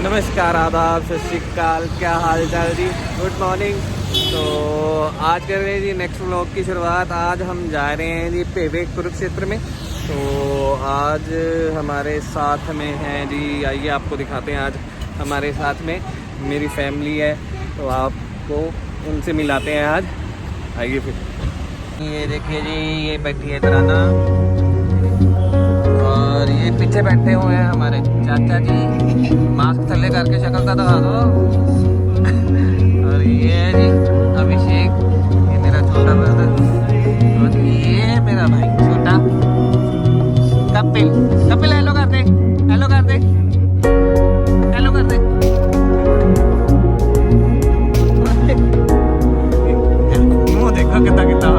नमस्कार, आदाब, सत श्री अकाल, क्या हाल चाल जी। Good morning. तो आज कर रहे हैं जी नेक्स्ट व्लॉग की शुरुआत। आज हम जा रहे हैं जी पेवे कुरुक्षेत्र में। तो आज हमारे साथ में हैं जी, आइए आपको दिखाते हैं। आज हमारे साथ में मेरी फैमिली है, तो आपको उनसे मिलाते हैं आज। आइए फिर। ये देखिए जी, ये बैठी है तराना और ये पीछे बैठे हुए हैं हमारे चाचा जी। मास्क थल्ले करके शक्ल तो दिखा दो। और ये है जी अभिषेक, ये मेरा छोटा ब्रदर, और ये मेरा भाई छोटा कपिल। कपिल हेलो कर दे, हेलो कर दे, हेलो कर दे। मुँह देखो कितना कितना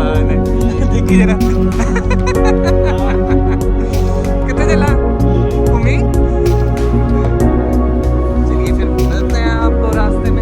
देखिए जरा। कितना चला भूमि। चलिए फिर मिलते हैं आपको रास्ते में।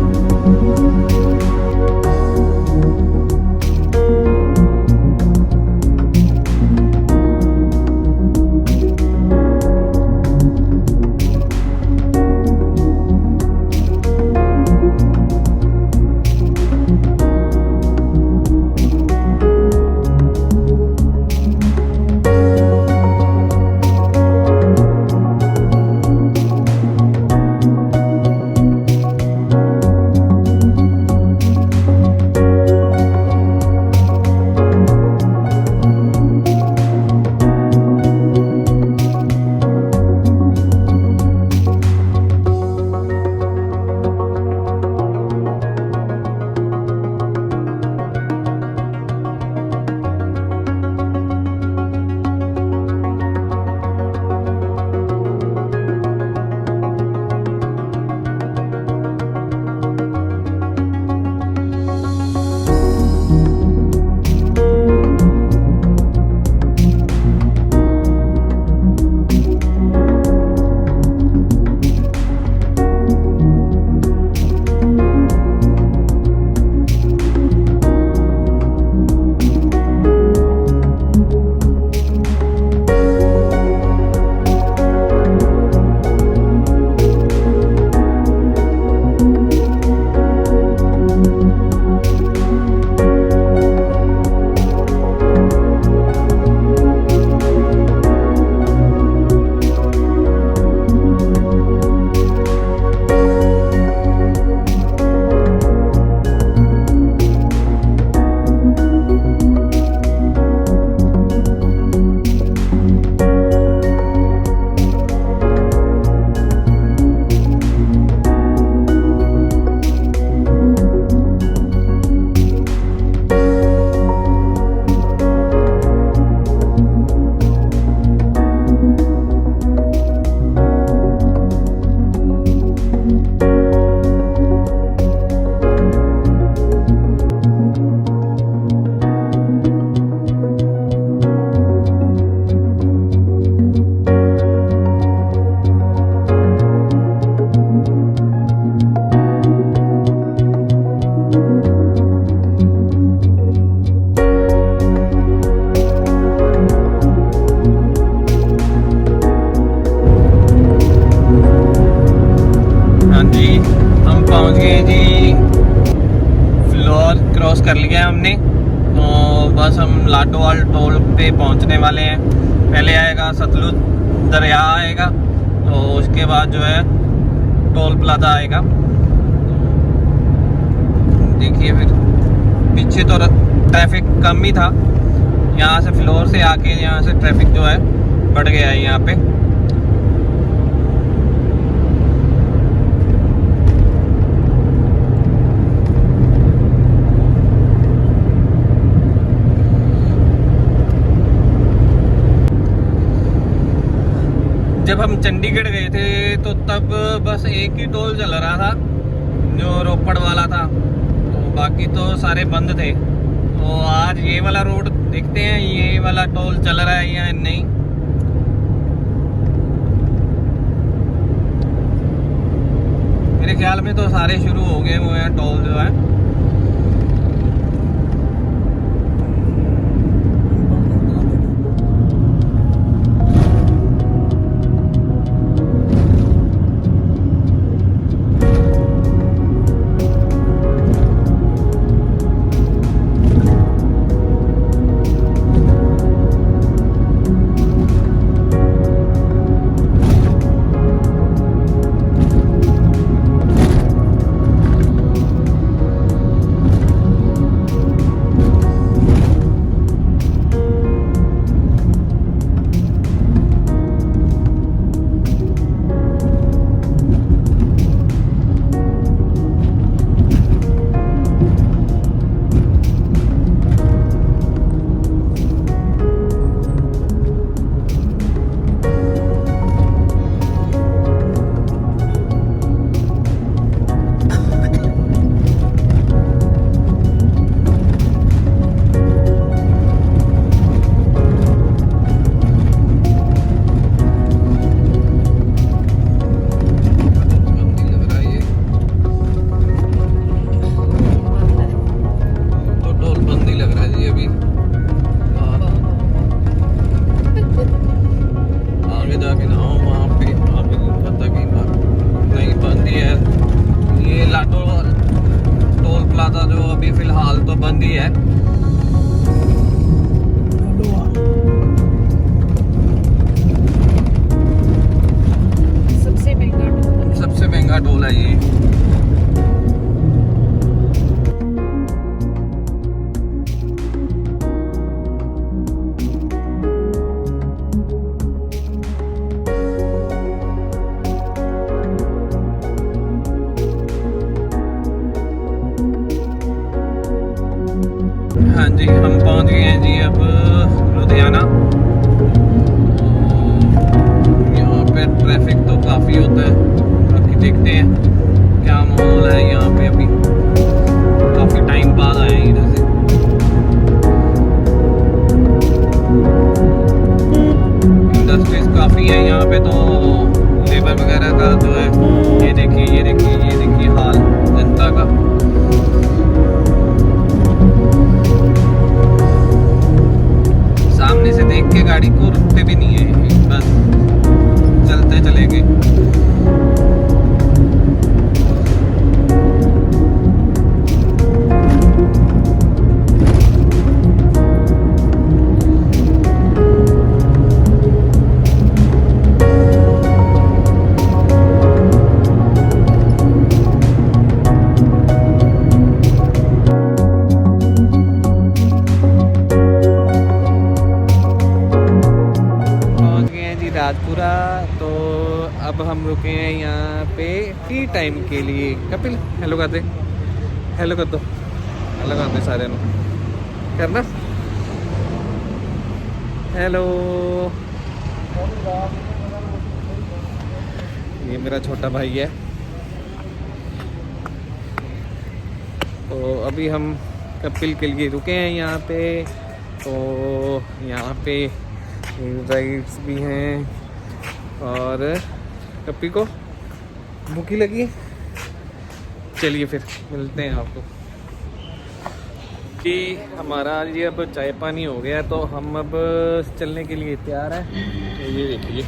क्रॉस कर लिया हमने, तो बस हम लाडोवाल टोल पे पहुंचने वाले हैं। पहले आएगा सतलुज दरिया आएगा, तो उसके बाद जो है टोल प्लाजा आएगा। देखिए फिर पीछे तो ट्रैफिक कम ही था, यहाँ से फ्लोर से आके यहाँ से ट्रैफिक जो है बढ़ गया है यहाँ पे। जब हम चंडीगढ़ गए थे तो तब बस एक ही टोल चल रहा था जो रोपड़ वाला था, तो बाकी तो सारे बंद थे। तो आज ये वाला रोड देखते हैं, ये वाला टोल चल रहा है या नहीं। मेरे ख्याल में तो सारे शुरू हो गए हुए हैं टोल जो है। अभी फिलहाल तो बंद ही है। सबसे महंगा टोल है ये। हाँ जी, हम पहुंच गए हैं जी अब लुधियाना। यहाँ पे ट्रैफिक तो काफ़ी होता है, बाकी देखते हैं क्या माहौल है यहाँ पे। अभी काफ़ी टाइम बाद आए हैं इधर से। इंडस्ट्रीज काफ़ी है यहाँ पे, तो लेबर वगैरह का जो है, ये देखिए ये देखिए ये देखिए हाल जनता का। सामने से देख के गाड़ी को रुकते भी नहीं है, बस चलते चलेंगे। राजपुरा। तो अब हम रुके हैं यहाँ पे टी टाइम के लिए। कपिल हेलो कर दे, हेलो कर दो, हेलो कर दे सारे करना, हेलो। ये मेरा छोटा भाई है। तो अभी हम कपिल के लिए रुके हैं यहाँ पे। तो यहाँ पे राइड्स भी हैं और कप्पी को भूखी लगी। चलिए फिर मिलते हैं आपको। कि हमारा ये अब चाय पानी हो गया, तो हम अब चलने के लिए तैयार हैं। तो ये देखिए,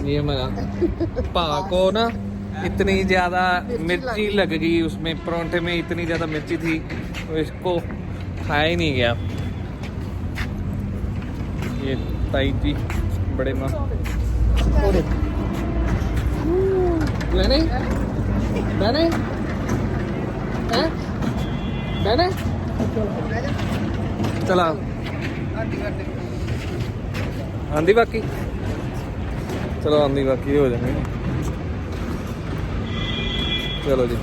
ये हमारा पा को ना इतनी ज़्यादा मिर्ची लग गई, उसमें परोंठे में इतनी ज़्यादा मिर्ची थी, तो इसको खाया ही नहीं गया। ये ताई जी बड़े माँ बहने बहने बहने चला आंधी बाकी, चलो आंधी बाकी हो जाएंगे। चलो जी।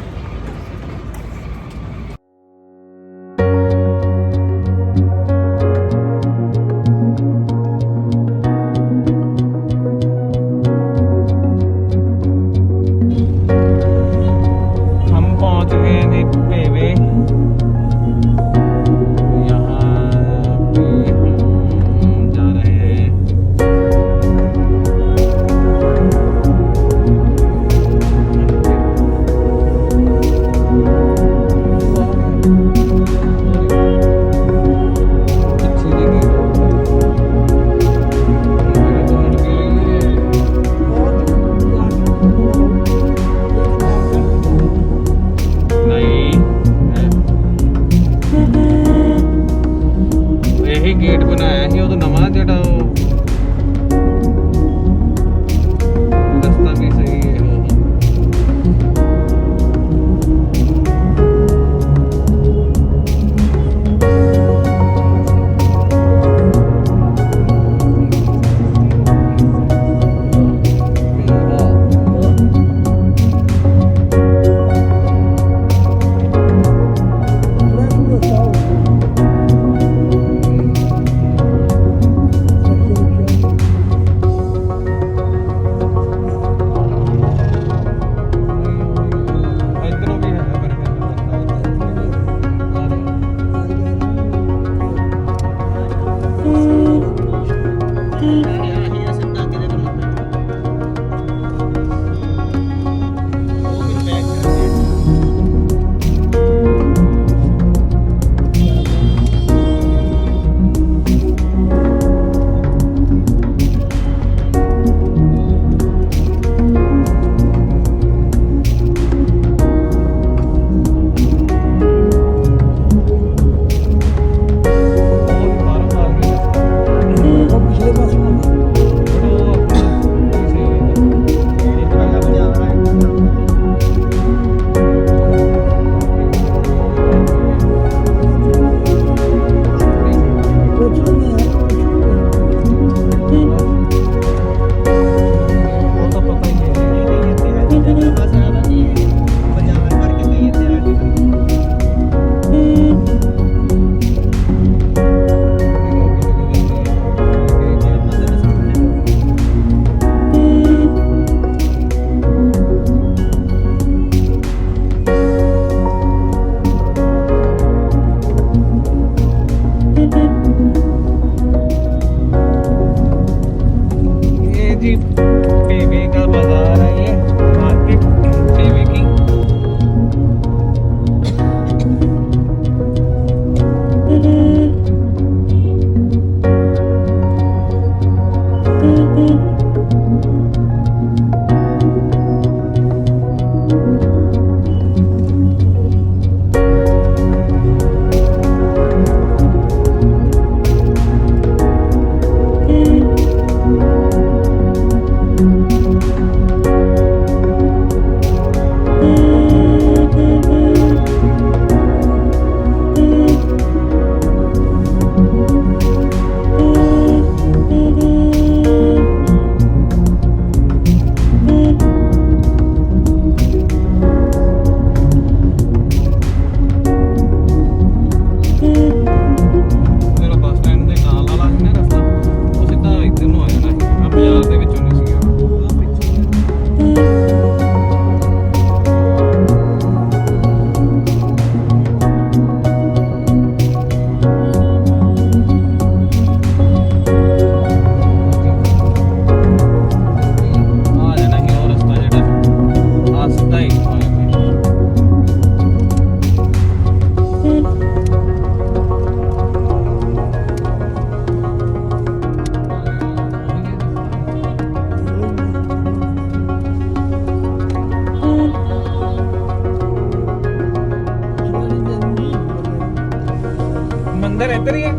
मंदिर इधर ही है।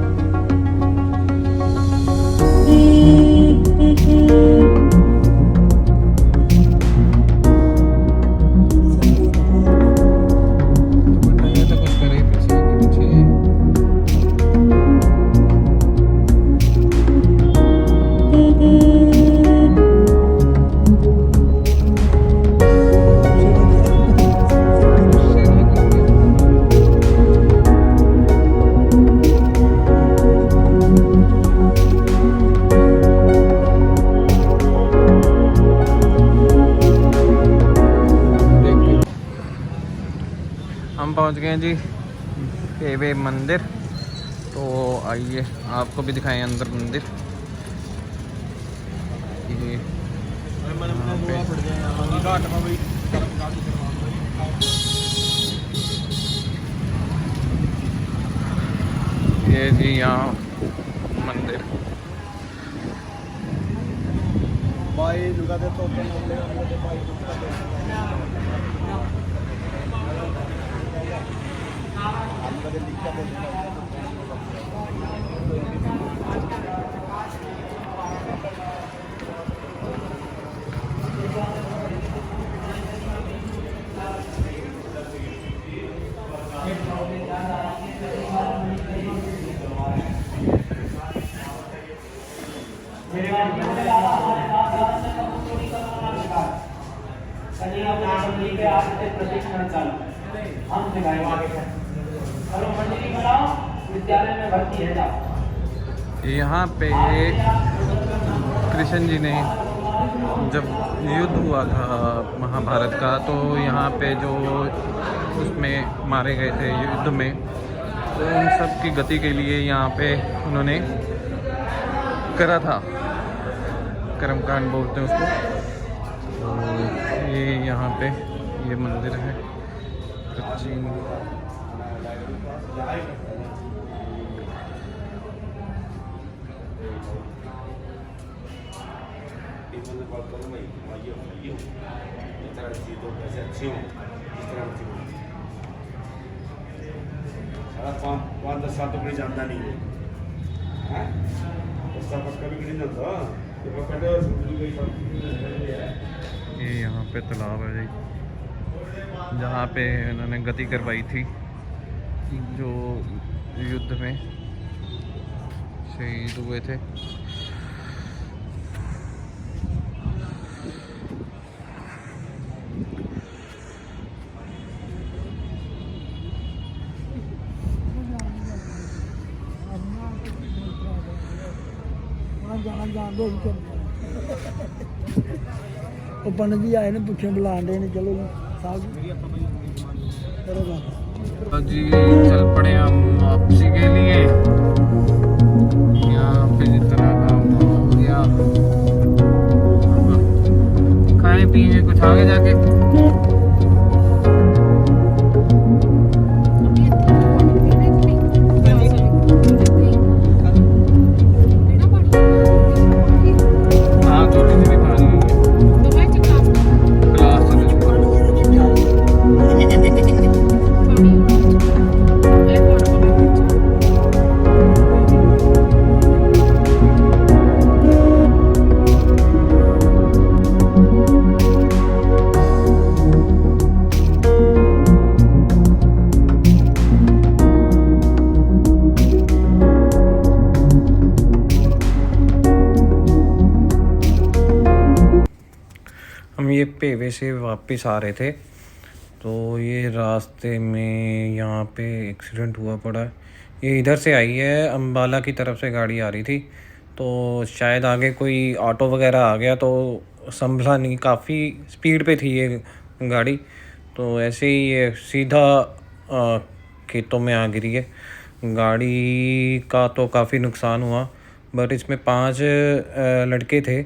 हम पहुंच गए हैं जी पेवे मंदिर। तो आइए आपको भी दिखाएं अंदर मंदिर। ये जी यहाँ मंदिर यहाँ पे कृष्ण जी ने जब युद्ध हुआ था महाभारत का, तो यहाँ पे जो उसमें मारे गए थे युद्ध में, तो उन सब की गति के लिए यहाँ पे उन्होंने करा था, कर्मकांड बोलते हैं उसको। तो ये यहाँ पे ये मंदिर है प्राचीन। जानता नहीं है ये यहाँ पे तालाब है जी, जहाँ पे इन्होंने गति करवाई थी जो युद्ध में शहीद हुए थे। ਉਹ ਪੰਡਤ ਜੀ ਆਏ ਨੇ ਪੁੱਛਣ ਬੁਲਾਉਂਦੇ ਨੇ। चलो जी साहब जी चल पड़े हम वापसी के लिए। यहाँ पे जितना काम हो गया, खाए पिए कुछ आगे जाके। हम ये पेवे से वापस आ रहे थे, तो ये रास्ते में यहाँ पे एक्सीडेंट हुआ पड़ा है। ये इधर से आई है, अम्बाला की तरफ से गाड़ी आ रही थी, तो शायद आगे कोई ऑटो वगैरह आ गया तो संभला नहीं, काफ़ी स्पीड पे थी ये गाड़ी, तो ऐसे ही ये सीधा खेतों में आ गिरी है। गाड़ी का तो काफ़ी नुकसान हुआ, बट इसमें 5 लड़के थे,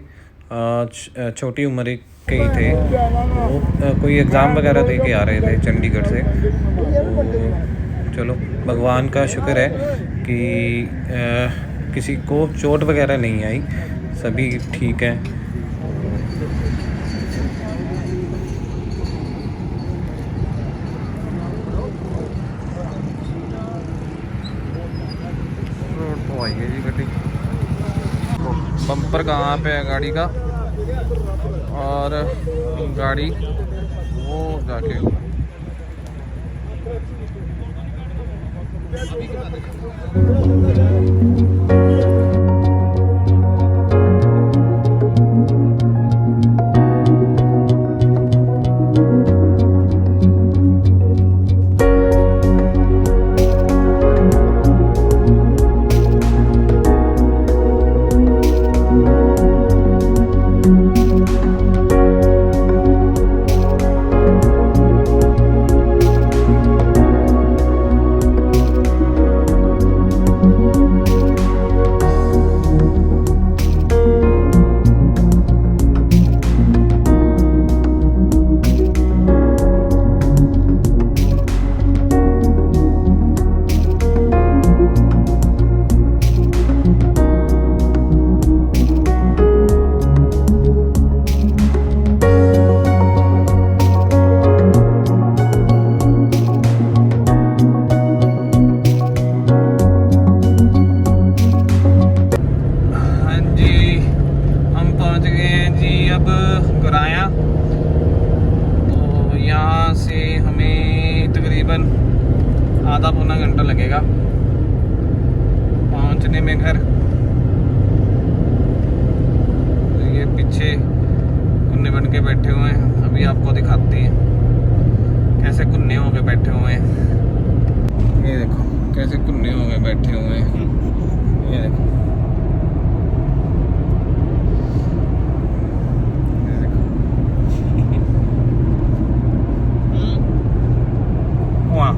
छोटी उम्र के ही थे। वो कोई एग्ज़ाम वगैरह दे के आ रहे थे चंडीगढ़ से। तो चलो भगवान का शुक्र है कि किसी को चोट वगैरह नहीं आई, सभी ठीक हैं। नंबर कहाँ पे है गाड़ी का, और गाड़ी वो जाके आधा पौना घंटा लगेगा पहुंचने में घर। ये पीछे कुन्ने बन के बैठे हुए हैं, अभी आपको दिखाते हैं कैसे कुन्ने हो के बैठे हुए हैं। ये देखो कैसे कुन्ने हो के बैठे हुए हैं, ये देखो वहाँ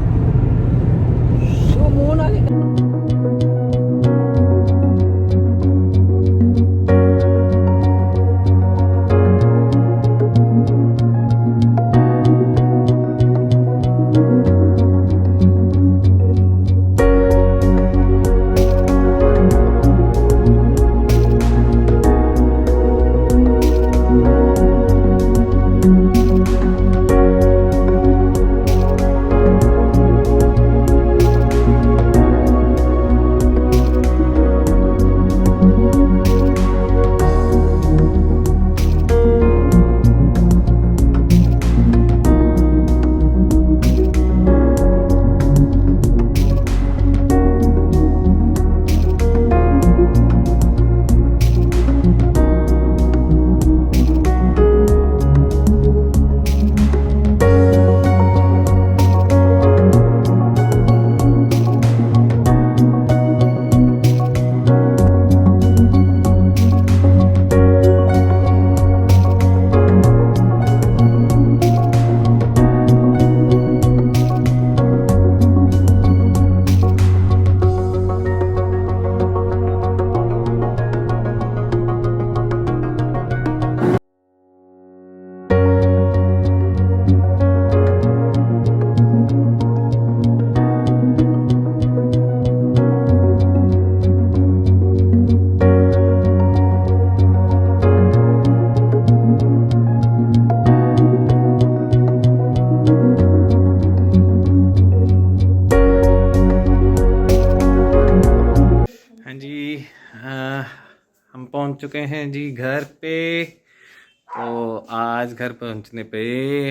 हम पहुंच चुके हैं जी घर पे। तो आज घर पहुंचने पे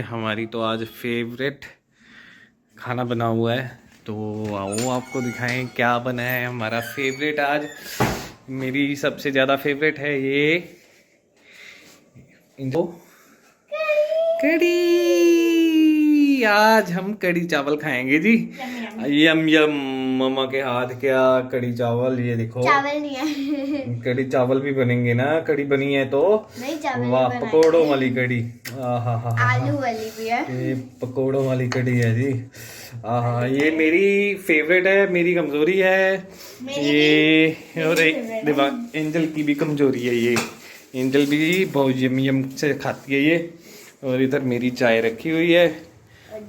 हमारी तो आज फेवरेट खाना बना हुआ है, तो आओ आपको दिखाएं क्या बना है हमारा फेवरेट। आज मेरी सबसे ज़्यादा फेवरेट है ये कड़ी। आज हम कड़ी चावल खाएंगे जी। यम यम मम्मा के हाथ क्या कड़ी चावल, ये देखो चावल नहीं है कड़ी चावल भी बनेंगे ना, कड़ी बनी है तो नहीं चावल वाह पकोड़ों वाली कड़ी। आलू वाली भी है, ये पकोड़ों वाली कड़ी है जी। ये मेरी फेवरेट है, मेरी कमजोरी है ये। और दिमाग एंजल की भी कमजोरी है ये, एंजल भी बहुत यम यम से खाती है ये। और इधर मेरी चाय रखी हुई है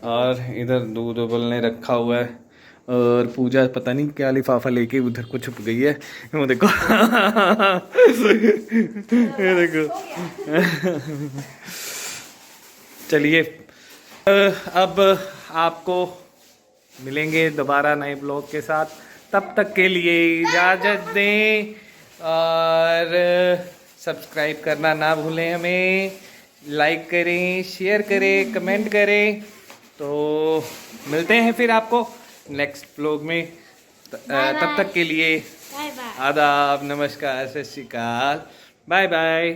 और इधर दूध उबलने रखा हुआ है। और पूजा पता नहीं क्या लिफाफा लेके उधर को छुप गई है, वो देखो ये देखो चलिए अब आपको मिलेंगे दोबारा नए ब्लॉग के साथ, तब तक के लिए इजाज़त दें और सब्सक्राइब करना ना भूलें, हमें लाइक करें, शेयर करें, कमेंट करें। तो मिलते हैं फिर आपको नेक्स्ट व्लॉग में। तब तक के लिए बाय बाय। आदाब, नमस्कार, सत श्री अकाल, बाय बाय।